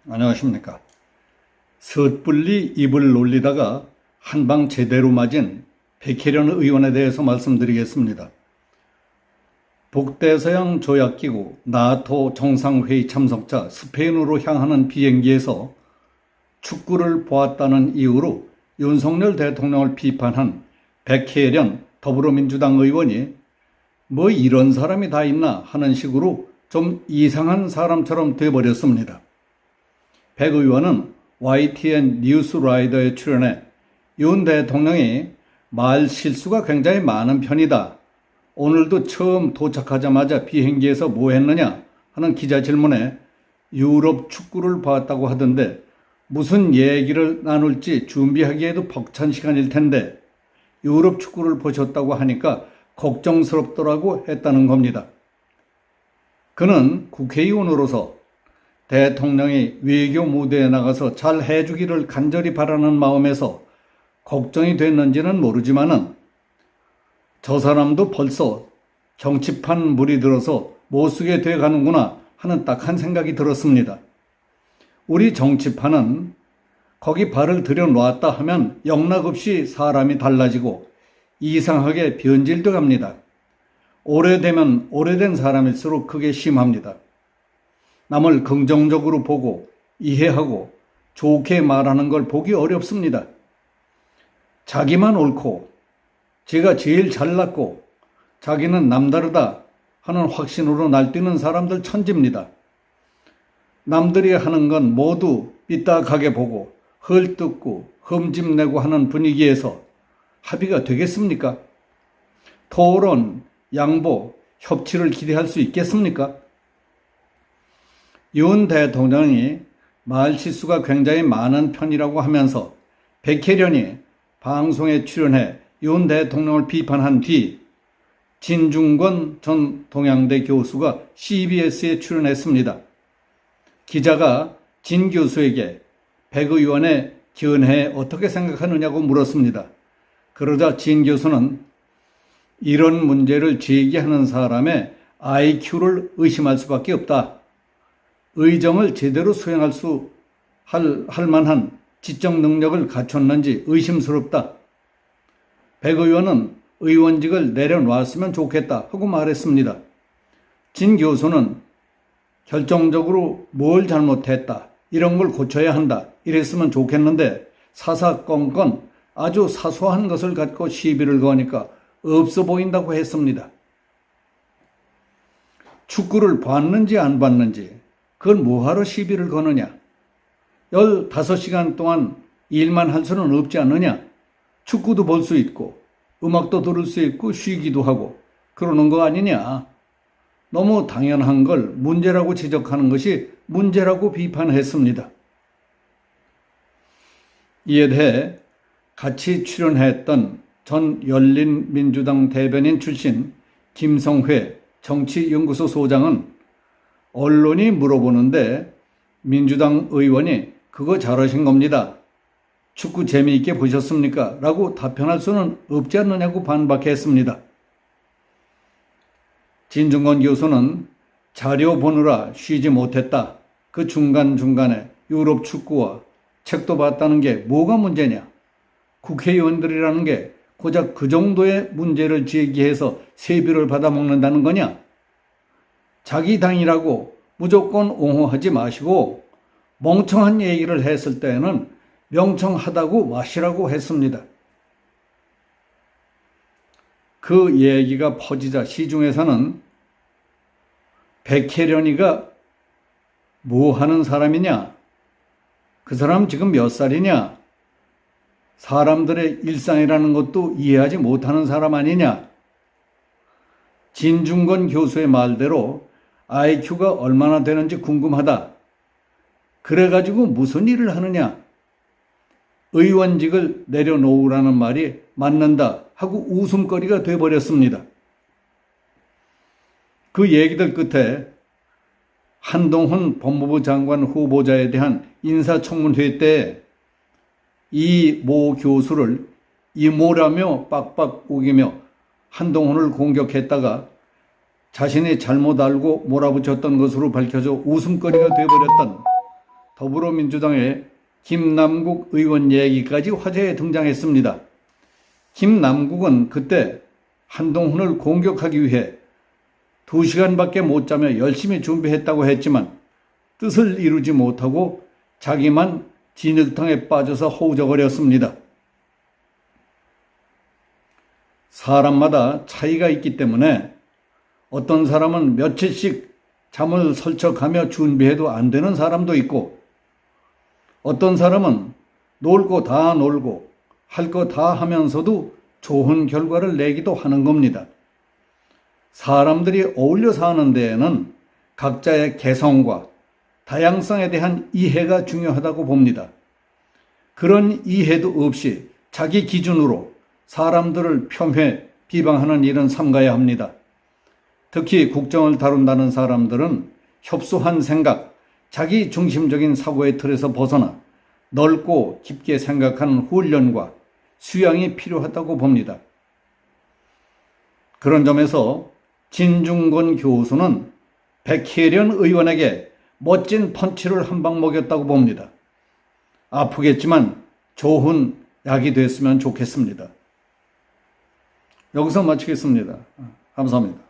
안녕하십니까. 섣불리 입을 놀리다가 한방 제대로 맞은 백혜련 의원에 대해서 말씀드리겠습니다. 북대서양 조약기구 나토 정상회의 참석자 스페인으로 향하는 비행기에서 축구를 보았다는 이유로 윤석열 대통령을 비판한 백혜련 더불어민주당 의원이 뭐 이런 사람이 다 있나 하는 식으로 좀 이상한 사람처럼 돼버렸습니다. 백 의원은 YTN 뉴스라이더에 출연해 윤 대통령이 말 실수가 굉장히 많은 편이다. 오늘도 처음 도착하자마자 비행기에서 뭐 했느냐 하는 기자 질문에 유럽 축구를 봤다고 하던데 무슨 얘기를 나눌지 준비하기에도 벅찬 시간일 텐데 유럽 축구를 보셨다고 하니까 걱정스럽더라고 했다는 겁니다. 그는 국회의원으로서 대통령이 외교 무대에 나가서 잘 해주기를 간절히 바라는 마음에서 걱정이 됐는지는 모르지만은 저 사람도 벌써 정치판 물이 들어서 못 쓰게 돼 가는구나 하는 딱한 생각이 들었습니다. 우리 정치판은 거기 발을 들여놓았다 하면 영락없이 사람이 달라지고 이상하게 변질돼 갑니다. 오래되면 오래된 사람일수록 그게 심합니다. 남을 긍정적으로 보고 이해하고 좋게 말하는 걸 보기 어렵습니다. 자기만 옳고 제가 제일 잘났고 자기는 남다르다 하는 확신으로 날뛰는 사람들 천지입니다. 남들이 하는 건 모두 삐딱하게 보고 헐뜯고 흠집내고 하는 분위기에서 합의가 되겠습니까? 토론, 양보, 협치를 기대할 수 있겠습니까? 윤 대통령이 말 실수가 굉장히 많은 편이라고 하면서 백혜련이 방송에 출연해 윤 대통령을 비판한 뒤 진중권 전 동양대 교수가 CBS에 출연했습니다. 기자가 진 교수에게 백 의원의 견해에 어떻게 생각하느냐고 물었습니다. 그러자 진 교수는 이런 문제를 제기하는 사람의 IQ를 의심할 수밖에 없다. 의정을 제대로 수행할 수 할 만한 지적 능력을 갖췄는지 의심스럽다. 백 의원은 의원직을 내려놨으면 좋겠다 하고 말했습니다. 진 교수는 결정적으로 뭘 잘못했다, 이런 걸 고쳐야 한다, 이랬으면 좋겠는데 사사건건 아주 사소한 것을 갖고 시비를 거니까 없어 보인다고 했습니다. 축구를 봤는지 안 봤는지 그걸 뭐하러 시비를 거느냐. 15시간 동안 일만 할 수는 없지 않느냐. 축구도 볼 수 있고 음악도 들을 수 있고 쉬기도 하고 그러는 거 아니냐. 너무 당연한 걸 문제라고 지적하는 것이 문제라고 비판했습니다. 이에 대해 같이 출연했던 전 열린민주당 대변인 출신 김성회 정치연구소 소장은 언론이 물어보는데 민주당 의원이 그거 잘하신 겁니다. 축구 재미있게 보셨습니까? 라고 답변할 수는 없지 않느냐고 반박했습니다. 진중권 교수는 자료 보느라 쉬지 못했다. 그 중간중간에 유럽 축구와 책도 봤다는 게 뭐가 문제냐? 국회의원들이라는 게 고작 그 정도의 문제를 제기해서 세비를 받아먹는다는 거냐? 자기 당이라고 무조건 옹호하지 마시고 멍청한 얘기를 했을 때에는 명청하다고 마시라고 했습니다. 그 얘기가 퍼지자 시중에서는 백혜련이가 뭐 하는 사람이냐? 그 사람 지금 몇 살이냐? 사람들의 일상이라는 것도 이해하지 못하는 사람 아니냐? 진중권 교수의 말대로 IQ가 얼마나 되는지 궁금하다. 그래가지고 무슨 일을 하느냐? 의원직을 내려놓으라는 말이 맞는다 하고 웃음거리가 돼버렸습니다. 그 얘기들 끝에 한동훈 법무부 장관 후보자에 대한 인사청문회 때 이 모 교수를 이모라며 빡빡 우기며 한동훈을 공격했다가 자신이 잘못 알고 몰아붙였던 것으로 밝혀져 웃음거리가 되어버렸던 더불어민주당의 김남국 의원 얘기까지 화제에 등장했습니다. 김남국은 그때 한동훈을 공격하기 위해 2시간밖에 못 자며 열심히 준비했다고 했지만 뜻을 이루지 못하고 자기만 진흙탕에 빠져서 허우적거렸습니다. 사람마다 차이가 있기 때문에 어떤 사람은 며칠씩 잠을 설쳐가며 준비해도 안 되는 사람도 있고, 어떤 사람은 놀 거 다 놀고 할 거 다 하면서도 좋은 결과를 내기도 하는 겁니다. 사람들이 어울려 사는 데에는 각자의 개성과 다양성에 대한 이해가 중요하다고 봅니다. 그런 이해도 없이 자기 기준으로 사람들을 폄훼, 비방하는 일은 삼가야 합니다. 특히 국정을 다룬다는 사람들은 협소한 생각, 자기 중심적인 사고의 틀에서 벗어나 넓고 깊게 생각하는 훈련과 수양이 필요하다고 봅니다. 그런 점에서 진중권 교수는 백혜련 의원에게 멋진 펀치를 한 방 먹였다고 봅니다. 아프겠지만 좋은 약이 됐으면 좋겠습니다. 여기서 마치겠습니다. 감사합니다.